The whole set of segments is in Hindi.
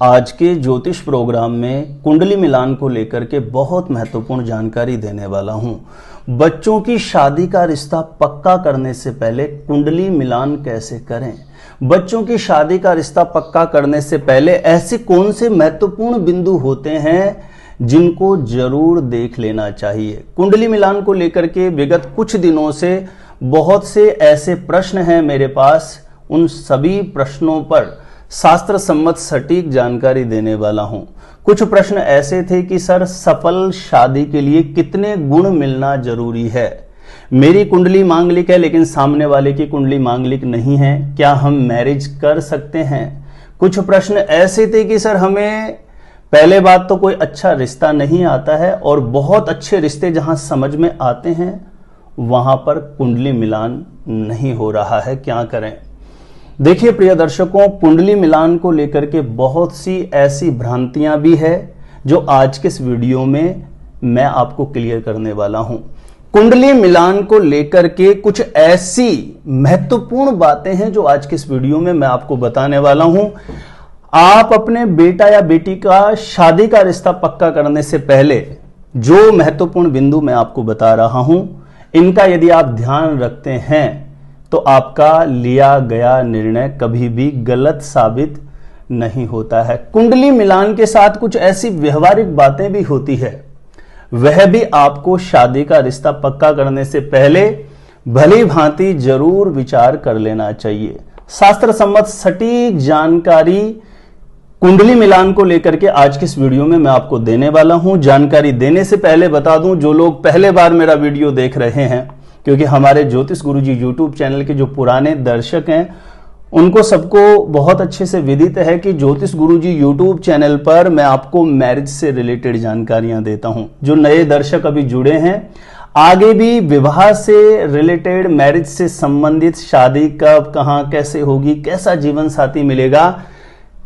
आज के ज्योतिष प्रोग्राम में कुंडली मिलान को लेकर के बहुत महत्वपूर्ण जानकारी देने वाला हूं। बच्चों की शादी का रिश्ता पक्का करने से पहले कुंडली मिलान कैसे करें, बच्चों की शादी का रिश्ता पक्का करने से पहले ऐसे कौन से महत्वपूर्ण बिंदु होते हैं जिनको जरूर देख लेना चाहिए। कुंडली मिलान को लेकर के विगत कुछ दिनों से बहुत से ऐसे प्रश्न हैं मेरे पास, उन सभी प्रश्नों पर शास्त्र सम्मत सटीक जानकारी देने वाला हूं। कुछ प्रश्न ऐसे थे कि सर सफल शादी के लिए कितने गुण मिलना जरूरी है, मेरी कुंडली मांगलिक है लेकिन सामने वाले की कुंडली मांगलिक नहीं है, क्या हम मैरिज कर सकते हैं। कुछ प्रश्न ऐसे थे कि सर हमें पहले बात तो कोई अच्छा रिश्ता नहीं आता है और बहुत अच्छे रिश्ते जहां समझ में आते हैं वहां पर कुंडली मिलान नहीं हो रहा है, क्या करें। देखिए प्रिय दर्शकों, कुंडली मिलान को लेकर के बहुत सी ऐसी भ्रांतियां भी है जो आज के इस वीडियो में मैं आपको क्लियर करने वाला हूं। कुंडली मिलान को लेकर के कुछ ऐसी महत्वपूर्ण बातें हैं जो आज के इस वीडियो में मैं आपको बताने वाला हूं। आप अपने बेटा या बेटी का शादी का रिश्ता पक्का करने से पहले जो महत्वपूर्ण बिंदु मैं आपको बता रहा हूं, इनका यदि आप ध्यान रखते हैं तो आपका लिया गया निर्णय कभी भी गलत साबित नहीं होता है। कुंडली मिलान के साथ कुछ ऐसी व्यवहारिक बातें भी होती है, वह भी आपको शादी का रिश्ता पक्का करने से पहले भली भांति जरूर विचार कर लेना चाहिए। शास्त्र सम्मत सटीक जानकारी कुंडली मिलान को लेकर के आज के इस वीडियो में मैं आपको देने वाला हूं। जानकारी देने से पहले बता दूं, जो लोग पहले बार मेरा वीडियो देख रहे हैं, क्योंकि हमारे ज्योतिष गुरुजी यूट्यूब चैनल के जो पुराने दर्शक हैं उनको सबको बहुत अच्छे से विदित है कि ज्योतिष गुरुजी यूट्यूब चैनल पर मैं आपको मैरिज से रिलेटेड जानकारियां देता हूं। जो नए दर्शक अभी जुड़े हैं, आगे भी विवाह से रिलेटेड, मैरिज से संबंधित, शादी कब कहां कैसे होगी, कैसा जीवन साथी मिलेगा,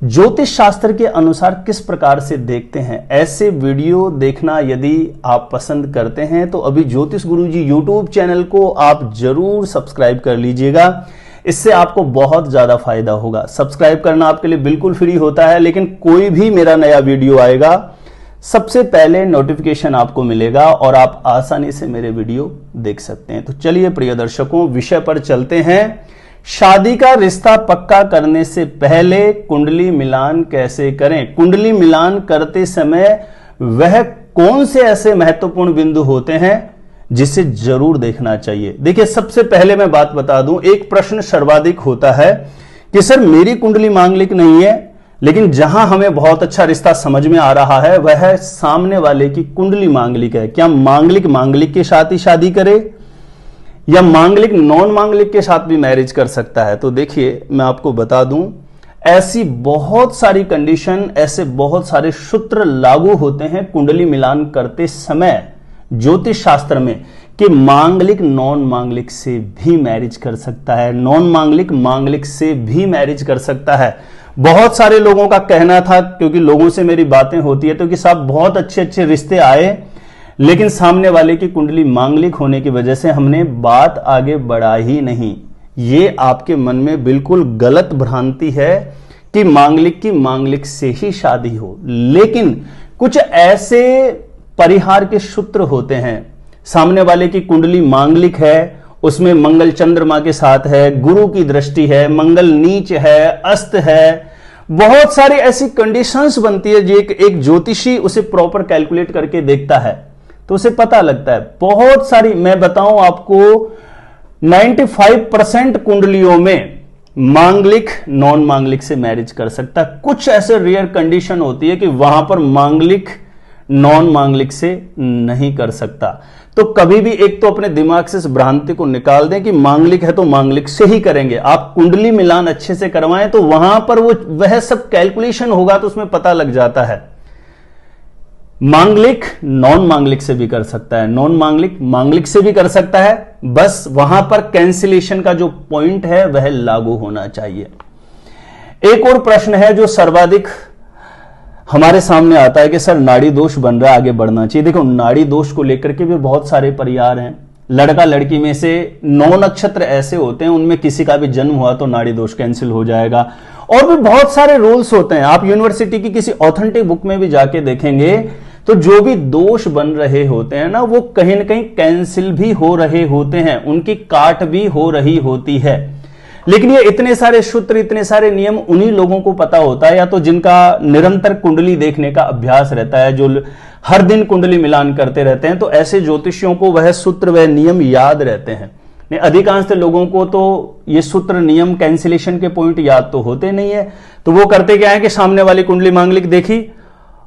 ज्योतिष शास्त्र के अनुसार किस प्रकार से देखते हैं, ऐसे वीडियो देखना यदि आप पसंद करते हैं तो अभी ज्योतिष गुरुजी यूट्यूब चैनल को आप जरूर सब्सक्राइब कर लीजिएगा। इससे आपको बहुत ज्यादा फायदा होगा। सब्सक्राइब करना आपके लिए बिल्कुल फ्री होता है, लेकिन कोई भी मेरा नया वीडियो आएगा सबसे पहले नोटिफिकेशन आपको मिलेगा और आप आसानी से मेरे वीडियो देख सकते हैं। तो चलिए प्रिय दर्शकों, विषय पर चलते हैं। शादी का रिश्ता पक्का करने से पहले कुंडली मिलान कैसे करें। कुंडली मिलान करते समय वह कौन से ऐसे महत्वपूर्ण बिंदु होते हैं जिसे जरूर देखना चाहिए। देखिए, सबसे पहले मैं बात बता दूं, एक प्रश्न सर्वाधिक होता है कि सर मेरी कुंडली मांगलिक नहीं है लेकिन जहां हमें बहुत अच्छा रिश्ता समझ में आ रहा है वह सामने वाले की कुंडली मांगलिक है, क्या मांगलिक मांगलिक के साथ ही शादी करे या मांगलिक नॉन मांगलिक के साथ भी मैरिज कर सकता है। तो देखिए, मैं आपको बता दूं, ऐसी बहुत सारी कंडीशन, ऐसे बहुत सारे सूत्र लागू होते हैं कुंडली मिलान करते समय ज्योतिष शास्त्र में कि मांगलिक नॉन मांगलिक से भी मैरिज कर सकता है, नॉन मांगलिक मांगलिक से भी मैरिज कर सकता है। बहुत सारे लोगों का कहना था, क्योंकि लोगों से मेरी बातें होती है, तो कि साहब बहुत अच्छे अच्छे रिश्ते आए लेकिन सामने वाले की कुंडली मांगलिक होने की वजह से हमने बात आगे बढ़ा ही नहीं। ये आपके मन में बिल्कुल गलत भ्रांति है कि मांगलिक की मांगलिक से ही शादी हो, लेकिन कुछ ऐसे परिहार के सूत्र होते हैं। सामने वाले की कुंडली मांगलिक है, उसमें मंगल चंद्रमा के साथ है, गुरु की दृष्टि है, मंगल नीच है, अस्त है, बहुत सारी ऐसी कंडीशंस बनती है जो एक ज्योतिषी उसे प्रॉपर कैलकुलेट करके देखता है तो उसे पता लगता है। बहुत सारी, मैं बताऊं आपको, 95% कुंडलियों में मांगलिक नॉन मांगलिक से मैरिज कर सकता है। कुछ ऐसे रेयर कंडीशन होती है कि वहां पर मांगलिक नॉन मांगलिक से नहीं कर सकता। तो कभी भी एक तो अपने दिमाग से इस भ्रांति को निकाल दें कि मांगलिक है तो मांगलिक से ही करेंगे। आप कुंडली मिलान अच्छे से करवाएं तो वहां पर वह सब कैलकुलेशन होगा तो उसमें पता लग जाता है। मांगलिक नॉन मांगलिक से भी कर सकता है, नॉन मांगलिक मांगलिक से भी कर सकता है, बस वहां पर कैंसिलेशन का जो पॉइंट है वह लागू होना चाहिए। एक और प्रश्न है जो सर्वाधिक हमारे सामने आता है कि सर नाड़ी दोष बन रहा है, आगे बढ़ना चाहिए। देखो, नाड़ी दोष को लेकर के भी बहुत सारे परिहार हैं। लड़का लड़की में से 9 नक्षत्र ऐसे होते हैं, उनमें किसी का भी जन्म हुआ तो नाड़ी दोष कैंसिल हो जाएगा। और भी बहुत सारे रूल्स होते हैं। आप यूनिवर्सिटी की किसी ऑथेंटिक बुक में भी जाके देखेंगे तो जो भी दोष बन रहे होते हैं ना, वो कहीं ना कहीं कैंसिल भी हो रहे होते हैं, उनकी काट भी हो रही होती है। लेकिन ये इतने सारे सूत्र, इतने सारे नियम उन्हीं लोगों को पता होता है, या तो जिनका निरंतर कुंडली देखने का अभ्यास रहता है, जो हर दिन कुंडली मिलान करते रहते हैं, तो ऐसे ज्योतिषियों को वह सूत्र वह नियम याद रहते हैं। अधिकांश लोगों को तो ये सूत्र नियम कैंसिलेशन के पॉइंट याद तो होते नहीं है, तो वो करते क्या है कि सामने वाली कुंडली मांगलिक देखी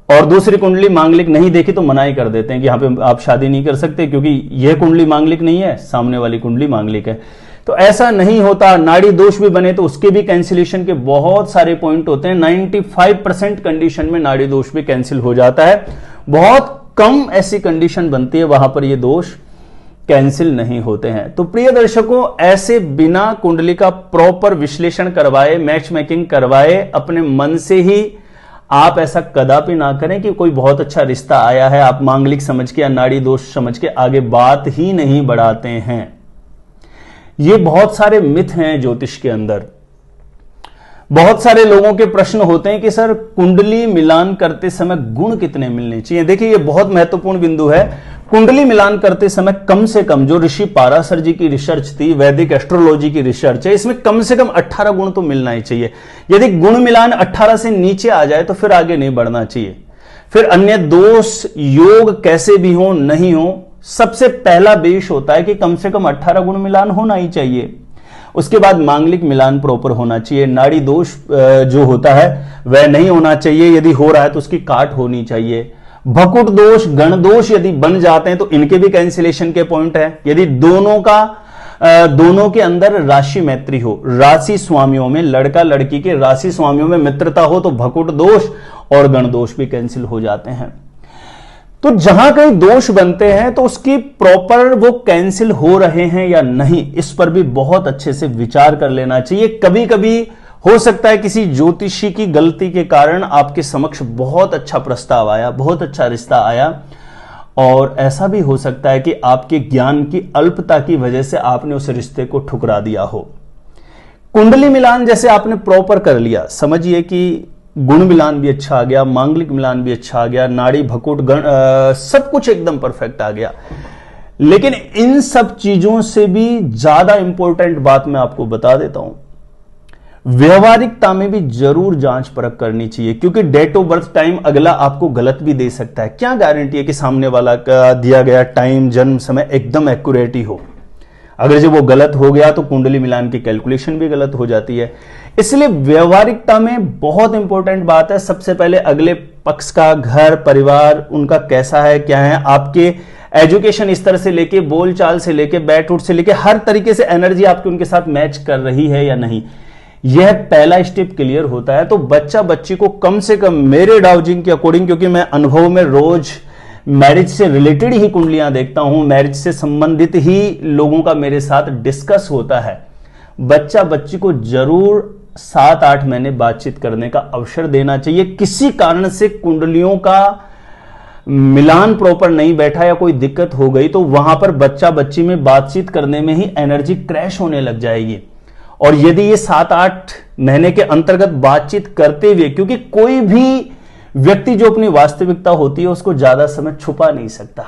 और दूसरी कुंडली मांगलिक नहीं देखी तो मना ही कर देते हैं कि यहां पे आप शादी नहीं कर सकते क्योंकि यह कुंडली मांगलिक नहीं है, सामने वाली कुंडली मांगलिक है। तो ऐसा नहीं होता। नाड़ी दोष भी बने तो उसके भी कैंसिलेशन के बहुत सारे पॉइंट होते हैं। 95% कंडीशन में नाड़ी दोष भी कैंसिल हो जाता है। बहुत कम ऐसी कंडीशन बनती है वहां पर ये दोष कैंसिल नहीं होते हैं। तो प्रिय दर्शकों, ऐसे बिना कुंडली का प्रॉपर विश्लेषण करवाए, मैच मेकिंग करवाए, अपने मन से ही आप ऐसा कदापि ना करें कि कोई बहुत अच्छा रिश्ता आया है, आप मांगलिक समझ के या नाड़ी दोष समझ के आगे बात ही नहीं बढ़ाते हैं। ये बहुत सारे मिथ हैं ज्योतिष के अंदर। बहुत सारे लोगों के प्रश्न होते हैं कि सर कुंडली मिलान करते समय गुण कितने मिलने चाहिए। देखिए, ये बहुत महत्वपूर्ण बिंदु है। कुंडली मिलान करते समय कम से कम, जो ऋषि पाराशर जी की रिसर्च थी, वैदिक एस्ट्रोलॉजी की रिसर्च है, इसमें कम से कम 18 गुण तो मिलना ही चाहिए। यदि गुण मिलान 18 से नीचे आ जाए तो फिर आगे नहीं बढ़ना चाहिए। फिर अन्य दोष योग कैसे भी हो नहीं हो, सबसे पहला बेस होता है कि कम से कम 18 गुण मिलान होना ही चाहिए। उसके बाद मांगलिक मिलान प्रॉपर होना चाहिए। नाड़ी दोष जो होता है वह नहीं होना चाहिए, यदि हो रहा है तो उसकी काट होनी चाहिए। भकुट दोष, गण दोष यदि बन जाते हैं तो इनके भी कैंसिलेशन के पॉइंट है। यदि दोनों के अंदर राशि मैत्री हो, राशि स्वामियों में, लड़का लड़की के राशि स्वामियों में मित्रता हो, तो भकुट दोष और गण दोष भी कैंसिल हो जाते हैं। तो जहां कहीं दोष बनते हैं तो उसकी प्रॉपर वो कैंसिल हो रहे हैं या नहीं, इस पर भी बहुत अच्छे से विचार कर लेना चाहिए। कभी कभी हो सकता है किसी ज्योतिषी की गलती के कारण आपके समक्ष बहुत अच्छा प्रस्ताव आया, बहुत अच्छा रिश्ता आया, और ऐसा भी हो सकता है कि आपके ज्ञान की अल्पता की वजह से आपने उस रिश्ते को ठुकरा दिया हो। कुंडली मिलान जैसे आपने प्रॉपर कर लिया, समझिए कि गुण मिलान भी अच्छा आ गया, मांगलिक मिलान भी अच्छा आ गया, नाड़ी भकुट गण सब कुछ एकदम परफेक्ट आ गया। लेकिन इन सब चीजों से भी ज्यादा इंपॉर्टेंट बात मैं आपको बता देता हूं, व्यवहारिकता में भी जरूर जांच परख करनी चाहिए, क्योंकि डेट ऑफ बर्थ टाइम अगला आपको गलत भी दे सकता है। क्या गारंटी है कि सामने वाला का दिया गया टाइम, जन्म समय एकदम एक्यूरेट ही हो। अगर जब वो गलत हो गया तो कुंडली मिलान की कैलकुलेशन भी गलत हो जाती है। इसलिए व्यवहारिकता में बहुत इंपॉर्टेंट बात है, सबसे पहले अगले पक्ष का घर परिवार उनका कैसा है, क्या है, आपके एजुकेशन स्तर से लेके, बोलचाल से लेके, बैठ उठ से लेके, हर तरीके से एनर्जी आपकी उनके साथ मैच कर रही है या नहीं, यह पहला स्टेप क्लियर होता है। तो बच्चा बच्ची को कम से कम, मेरे डाउजिंग के अकॉर्डिंग, क्योंकि मैं अनुभव में रोज मैरिज से रिलेटेड ही कुंडलियां देखता हूं, मैरिज से संबंधित ही लोगों का मेरे साथ डिस्कस होता है, बच्चा बच्ची को जरूर 7-8 महीने बातचीत करने का अवसर देना चाहिए। किसी कारण से कुंडलियों का मिलान प्रॉपर नहीं बैठा या कोई दिक्कत हो गई तो वहां पर बच्चा बच्ची में बातचीत करने में ही एनर्जी क्रैश होने लग जाएगी। और यदि ये 7-8 महीने के अंतर्गत बातचीत करते हुए, क्योंकि कोई भी व्यक्ति जो अपनी वास्तविकता होती है उसको ज्यादा समय छुपा नहीं सकता,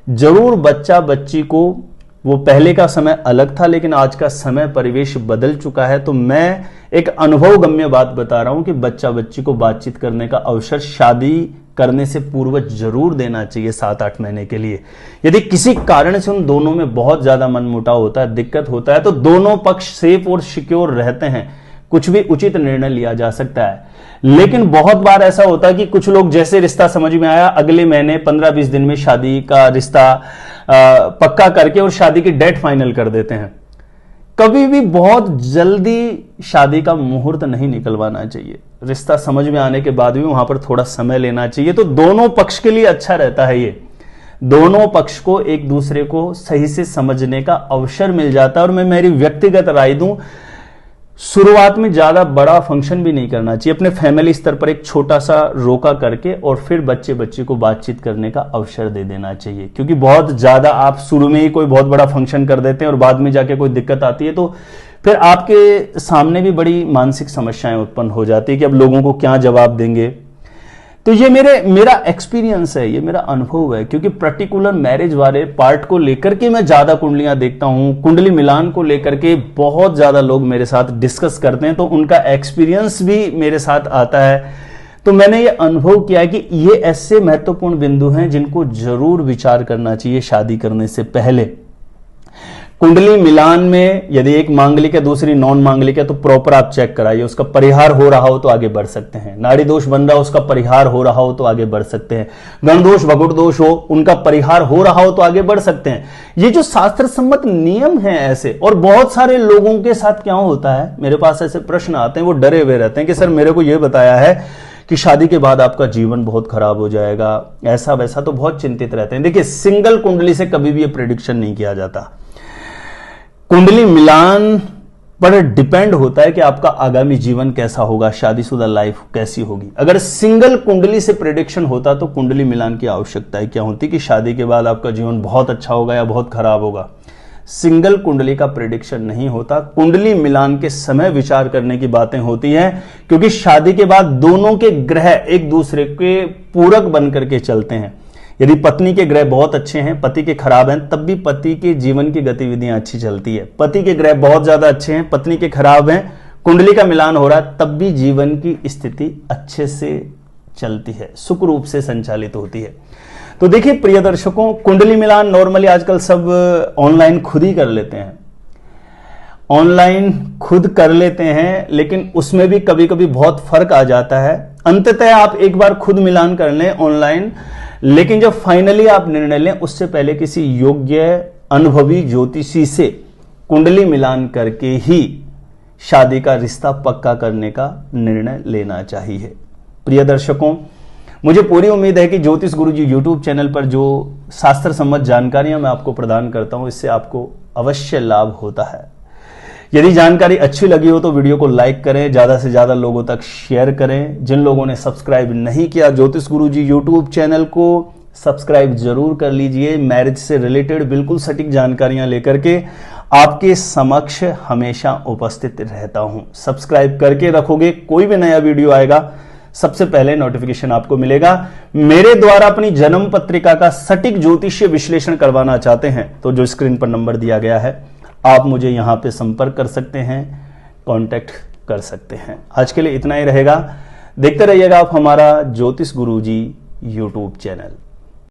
जरूर बच्चा बच्ची को, वो पहले का समय अलग था लेकिन आज का समय परिवेश बदल चुका है, तो मैं एक अनुभवगम्य बात बता रहा हूं कि बच्चा बच्ची को बातचीत करने का अवसर शादी करने से पूर्व जरूर देना चाहिए 7-8 महीने के लिए। यदि किसी कारण से उन दोनों में बहुत ज्यादा मनमुटाव होता है, दिक्कत होता है, तो दोनों पक्ष सेफ और सिक्योर रहते हैं, कुछ भी उचित निर्णय लिया जा सकता है। लेकिन बहुत बार ऐसा होता है कि कुछ लोग जैसे रिश्ता समझ में आया, अगले महीने 15-20 दिन में शादी का रिश्ता पक्का करके और शादी की डेट फाइनल कर देते हैं। कभी भी बहुत जल्दी शादी का मुहूर्त नहीं निकलवाना चाहिए। रिश्ता समझ में आने के बाद भी वहां पर थोड़ा समय लेना चाहिए, तो दोनों पक्ष के लिए अच्छा रहता है। ये दोनों पक्ष को एक दूसरे को सही से समझने का अवसर मिल जाता है। और मैं मेरी व्यक्तिगत राय दूं, शुरुआत में ज्यादा बड़ा फंक्शन भी नहीं करना चाहिए, अपने फैमिली स्तर पर एक छोटा सा रोका करके और फिर बच्चे को बातचीत करने का अवसर दे देना चाहिए। क्योंकि बहुत ज्यादा आप शुरू में ही कोई बहुत बड़ा फंक्शन कर देते हैं और बाद में जाके कोई दिक्कत आती है तो फिर आपके सामने भी बड़ी मानसिक समस्याएं उत्पन्न हो जाती है कि अब लोगों को क्या जवाब देंगे। तो ये मेरा एक्सपीरियंस है, ये मेरा अनुभव है, क्योंकि पर्टिकुलर मैरिज वाले पार्ट को लेकर के मैं ज्यादा कुंडलियां देखता हूं, कुंडली मिलान को लेकर के बहुत ज्यादा लोग मेरे साथ डिस्कस करते हैं, तो उनका एक्सपीरियंस भी मेरे साथ आता है। तो मैंने ये अनुभव किया है कि ये ऐसे महत्वपूर्ण बिंदु हैं जिनको जरूर विचार करना चाहिए शादी करने से पहले। कुंडली मिलान में यदि एक मांगलिक है दूसरी नॉन मांगलिक है तो प्रॉपर आप चेक कराइए, उसका परिहार हो रहा हो तो आगे बढ़ सकते हैं। नाड़ी दोष बन रहा हो उसका परिहार हो रहा हो तो आगे बढ़ सकते हैं। गण दोष भगुड़ दोष हो उनका परिहार हो रहा हो तो आगे बढ़ सकते हैं। ये जो शास्त्र सम्मत नियम है ऐसे, और बहुत सारे लोगों के साथ क्या होता है, मेरे पास ऐसे प्रश्न आते हैं, वो डरे हुए रहते हैं कि सर मेरे को यह बताया है कि शादी के बाद आपका जीवन बहुत खराब हो जाएगा, ऐसा वैसा, तो बहुत चिंतित रहते हैं। देखिए, सिंगल कुंडली से कभी भी यह प्रेडिक्शन नहीं किया जाता। कुंडली मिलान पर डिपेंड होता है कि आपका आगामी जीवन कैसा होगा, शादीशुदा लाइफ कैसी होगी। अगर सिंगल कुंडली से प्रेडिक्शन होता तो कुंडली मिलान की आवश्यकता क्या होती कि शादी के बाद आपका जीवन बहुत अच्छा होगा या बहुत खराब होगा। सिंगल कुंडली का प्रेडिक्शन नहीं होता, कुंडली मिलान के समय विचार करने की बातें होती हैं, क्योंकि शादी के बाद दोनों के ग्रह एक दूसरे के पूरक बनकर के चलते हैं। यदि पत्नी के ग्रह बहुत अच्छे हैं, पति के खराब हैं, तब भी पति के जीवन की गतिविधियां अच्छी चलती है। पति के ग्रह बहुत ज्यादा अच्छे हैं, पत्नी के खराब हैं, कुंडली का मिलान हो रहा है, तब भी जीवन की स्थिति अच्छे से चलती है, सुख रूप से संचालित होती है। तो देखिए प्रिय दर्शकों, कुंडली मिलान नॉर्मली आजकल सब ऑनलाइन खुद ही कर लेते हैं, ऑनलाइन खुद कर लेते हैं, लेकिन उसमें भी कभी कभी बहुत फर्क आ जाता है। अंततः आप एक बार खुद मिलान कर लें ऑनलाइन, लेकिन जब फाइनली आप निर्णय लें उससे पहले किसी योग्य अनुभवी ज्योतिषी से कुंडली मिलान करके ही शादी का रिश्ता पक्का करने का निर्णय लेना चाहिए। प्रिय दर्शकों, मुझे पूरी उम्मीद है कि ज्योतिष गुरुजी यूट्यूब चैनल पर जो शास्त्र सम्मत जानकारियां मैं आपको प्रदान करता हूं, इससे आपको अवश्य लाभ होता है। यदि जानकारी अच्छी लगी हो तो वीडियो को लाइक करें, ज्यादा से ज्यादा लोगों तक शेयर करें। जिन लोगों ने सब्सक्राइब नहीं किया ज्योतिष गुरुजी यूट्यूब चैनल को, सब्सक्राइब जरूर कर लीजिए। मैरिज से रिलेटेड बिल्कुल सटीक जानकारियां लेकर के आपके समक्ष हमेशा उपस्थित रहता हूं। सब्सक्राइब करके रखोगे, कोई भी नया वीडियो आएगा सबसे पहले नोटिफिकेशन आपको मिलेगा। मेरे द्वारा अपनी जन्म पत्रिका का सटीक ज्योतिषीय विश्लेषण करवाना चाहते हैं तो जो स्क्रीन पर नंबर दिया गया है आप मुझे यहां पे संपर्क कर सकते हैं, कांटेक्ट कर सकते हैं। आज के लिए इतना ही रहेगा। देखते रहिएगा आप हमारा ज्योतिष गुरुजी यूट्यूब चैनल।